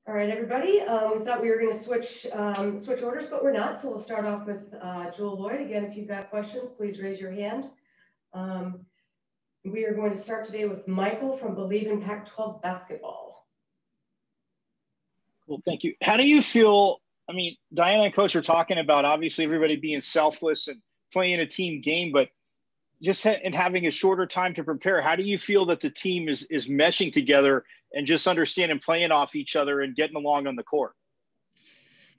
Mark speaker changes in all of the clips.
Speaker 1: All right, everybody. We thought we were going to switch orders, but we're not. So we'll start off with Jewell Loyd. Again, if you've got questions, please raise your hand. We are going to start today with Michael from Believe in Pac-12 Basketball.
Speaker 2: Well, thank you. How do you feel? I mean, Diana and Coach are talking about obviously everybody being selfless and playing a team game, but just having a shorter time to prepare. How do you feel that the team is meshing together and just understanding playing off each other and getting along on the court?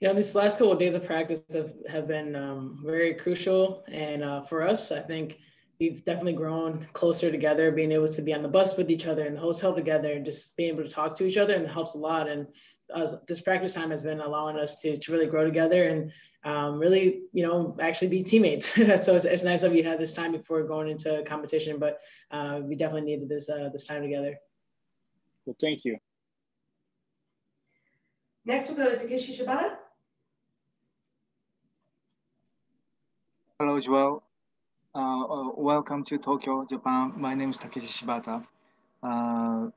Speaker 3: You know, these last couple of days of practice have been very crucial. And for us, I think we've definitely grown closer together, being able to be on the bus with each other in the hotel together and just being able to talk to each other, and it helps a lot. And this practice time has been allowing us to really grow together and really, you know, actually be teammates. So it's nice that we had this time before going into competition, but we definitely needed this time together.
Speaker 2: Well, thank you.
Speaker 1: Next, we'll go to Takeshi Shibata.
Speaker 4: Hello, Joel. Welcome to Tokyo, Japan. My name is Takeshi Shibata.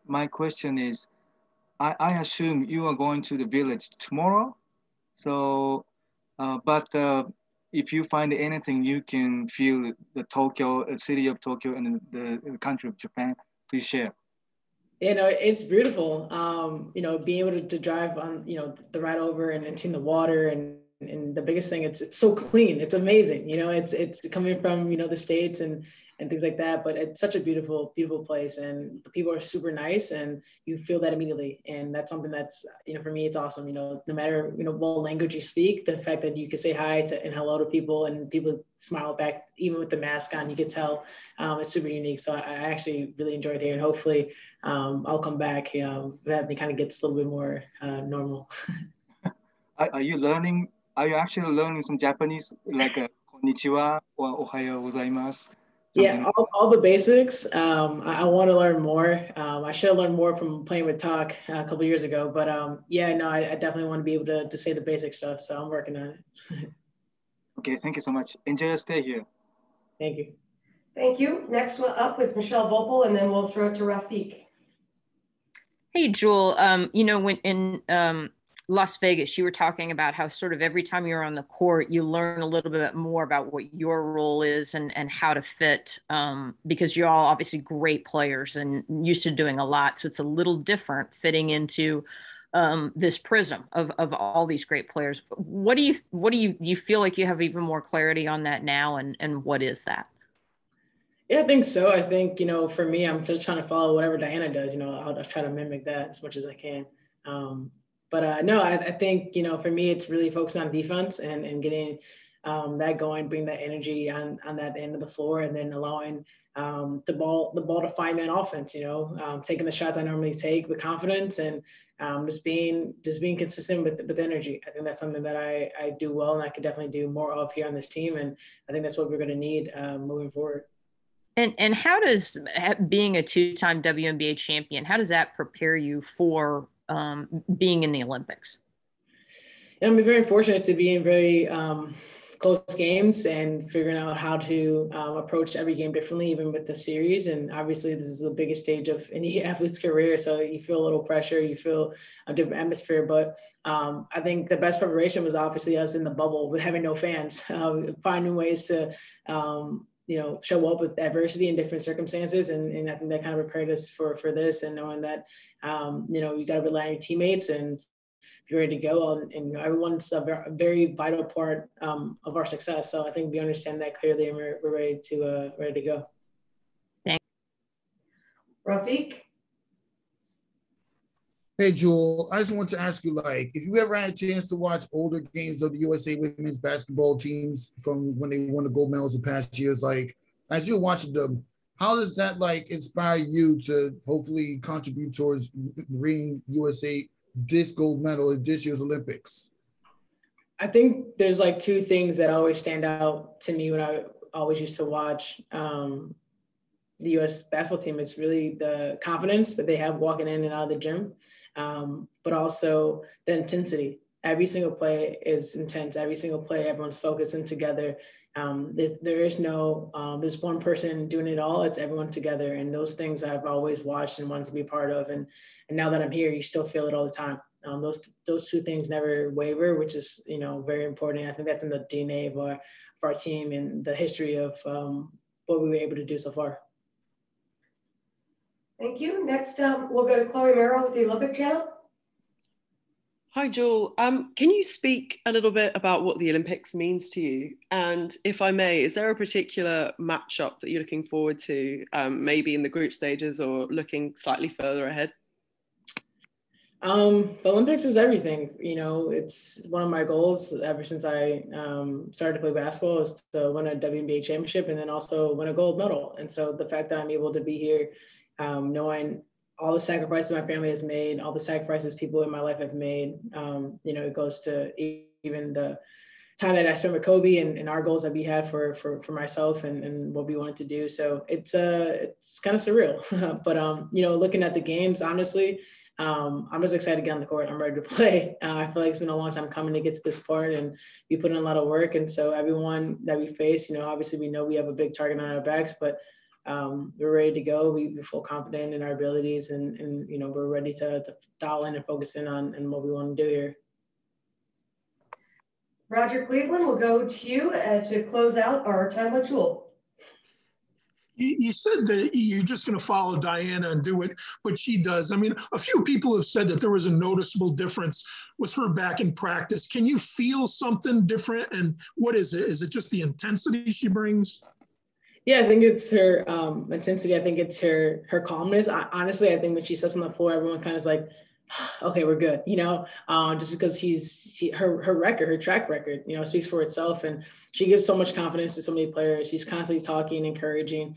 Speaker 4: My question is, I assume you are going to the village tomorrow. So, but if you find anything you can feel the Tokyo, the city of Tokyo and the country of Japan, please share.
Speaker 3: You know, it's beautiful. You know, being able to drive on, you know, the ride over and seeing the water and the biggest thing, it's so clean. It's amazing. You know, it's coming from, you know, the States and things like that, but it's such a beautiful, beautiful place, and the people are super nice, and you feel that immediately. And that's something that's, you know, for me, it's awesome. You know, no matter, you know, what language you speak, the fact that you can say hi and hello to people and people smile back, even with the mask on, you can tell it's super unique. So I actually really enjoyed here, and hopefully I'll come back, you know, that kind of gets a little bit more normal.
Speaker 4: Are you actually learning some Japanese, like konnichiwa or ohayo gozaimasu?
Speaker 3: Yeah, all the basics. I want to learn more. I should have learned more from playing with Talk a couple of years ago, but yeah, no, I definitely want to be able to say the basic stuff. So I'm working on it.
Speaker 4: Okay, thank you so much. Enjoy your stay here.
Speaker 3: Thank you.
Speaker 1: Thank you. Next one up is Michelle Vopel, and then we'll throw it to Rafiq.
Speaker 5: Hey, Jewell, you know, when in Las Vegas, you were talking about how sort of every time you're on the court, you learn a little bit more about what your role is and how to fit, because you're all obviously great players and used to doing a lot. So it's a little different fitting into this prism of all these great players. Do you feel like you have even more clarity on that now, and what is that?
Speaker 3: Yeah, I think so. I think, you know, for me, I'm just trying to follow whatever Diana does. You know, I'll try to mimic that as much as I can. But no, I think, you know, for me, it's really focusing on defense and getting that going, bring that energy on that end of the floor, and then allowing the ball to find man offense, you know, taking the shots I normally take with confidence, and just being consistent with energy. I think that's something that I do well, and I could definitely do more of here on this team. And I think that's what we're going to need moving forward.
Speaker 5: And how does being a two-time WNBA champion, how does that prepare you for being in the Olympics?
Speaker 3: I'm very fortunate to be in very close games and figuring out how to approach every game differently, even with the series. And obviously this is the biggest stage of any athlete's career. So you feel a little pressure, you feel a different atmosphere, but I think the best preparation was obviously us in the bubble with having no fans, finding ways to, you know, show up with adversity in different circumstances. And I think that kind of prepared us for this, and knowing that, you know, you got to rely on your teammates and be ready to go. And everyone's a very vital part of our success. So I think we understand that clearly, and we're ready to go.
Speaker 5: Thanks.
Speaker 1: Rafiq?
Speaker 6: Hey, Jewell, I just want to ask you, like, if you ever had a chance to watch older games of the USA women's basketball teams from when they won the gold medals the past years, like, as you're watching them, how does that, like, inspire you to hopefully contribute towards bringing USA this gold medal at this year's Olympics?
Speaker 3: I think there's like two things that always stand out to me when I always used to watch the US basketball team. It's really the confidence that they have walking in and out of the gym. But also the intensity. Every single play is intense. Every single play, everyone's focusing together. There is no, there's one person doing it all. It's everyone together. And those things I've always watched and wanted to be a part of. And now that I'm here, you still feel it all the time. those two things never waver, which is, you know, very important. I think that's in the DNA of our team and the history of what we were able to do so far.
Speaker 1: Thank you. Next, we'll go to Chloe Merrill with the Olympic Channel.
Speaker 7: Hi, Jewel. Can you speak a little bit about what the Olympics means to you? And if I may, is there a particular matchup that you're looking forward to, maybe in the group stages or looking slightly further ahead?
Speaker 3: The Olympics is everything. You know, it's one of my goals ever since I started to play basketball is to win a WNBA championship and then also win a gold medal. And so the fact that I'm able to be here, knowing all the sacrifices my family has made, all the sacrifices people in my life have made, you know, it goes to even the time that I spent with Kobe and our goals that we had for myself and what we wanted to do. So it's kind of surreal, but you know, looking at the games, honestly, I'm just excited to get on the court. I'm ready to play. I feel like it's been a long time coming to get to this part and we put in a lot of work. And so everyone that we face, you know, obviously we know we have a big target on our backs, but we're ready to go. We feel confident in our abilities and you know, we're ready to dial in and focus in on what we want to do here.
Speaker 1: Roger Cleveland, will go to you to close out our time with Jewel.
Speaker 8: You said that you're just going to follow Diana and do what she does. I mean, a few people have said that there was a noticeable difference with her back in practice. Can you feel something different? And what is it? Is it just the intensity she brings?
Speaker 3: Yeah, I think it's her intensity. I think it's her calmness. Honestly, I think when she steps on the floor, everyone kind of is like, okay, we're good, you know, just because her record, her track record, you know, speaks for itself. And she gives so much confidence to so many players. She's constantly talking, encouraging.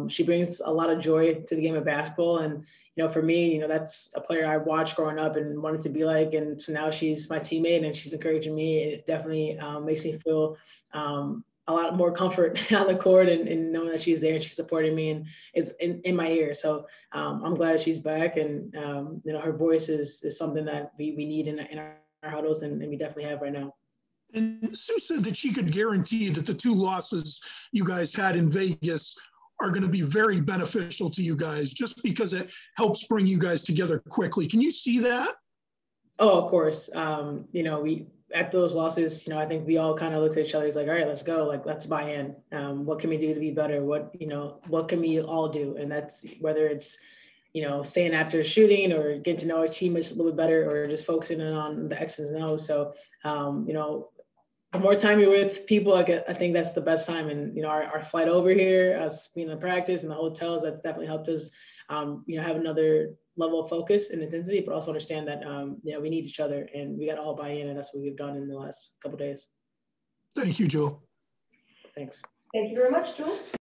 Speaker 3: She brings a lot of joy to the game of basketball. And, you know, for me, you know, that's a player I watched growing up and wanted to be like. And so now she's my teammate and she's encouraging me. It definitely makes me feel a lot more comfort on the court and knowing that she's there and she's supporting me and is in my ear. So I'm glad she's back and, you know, her voice is something that we need in our huddles and we definitely have right now.
Speaker 8: And Sue said that she could guarantee that the 2 losses you guys had in Vegas are going to be very beneficial to you guys just because it helps bring you guys together quickly. Can you see that? Oh,
Speaker 3: of course. You know, at those losses, you know, I think we all kind of looked at each other. It's like, all right, let's go. Like, let's buy in. What can we do to be better? What can we all do? And that's whether it's, you know, staying after shooting or getting to know our teammates a little bit better or just focusing in on the X's and O's. So, you know, the more time you're with people, I think that's the best time. And, you know, our flight over here, us being in practice and the hotels, that definitely helped us, you know, have another level of focus and intensity, but also understand that, you know, we need each other and we got to all buy in. And that's what we've done in the last couple of days.
Speaker 8: Thank you, Joel.
Speaker 3: Thanks.
Speaker 1: Thank you very much, Joel.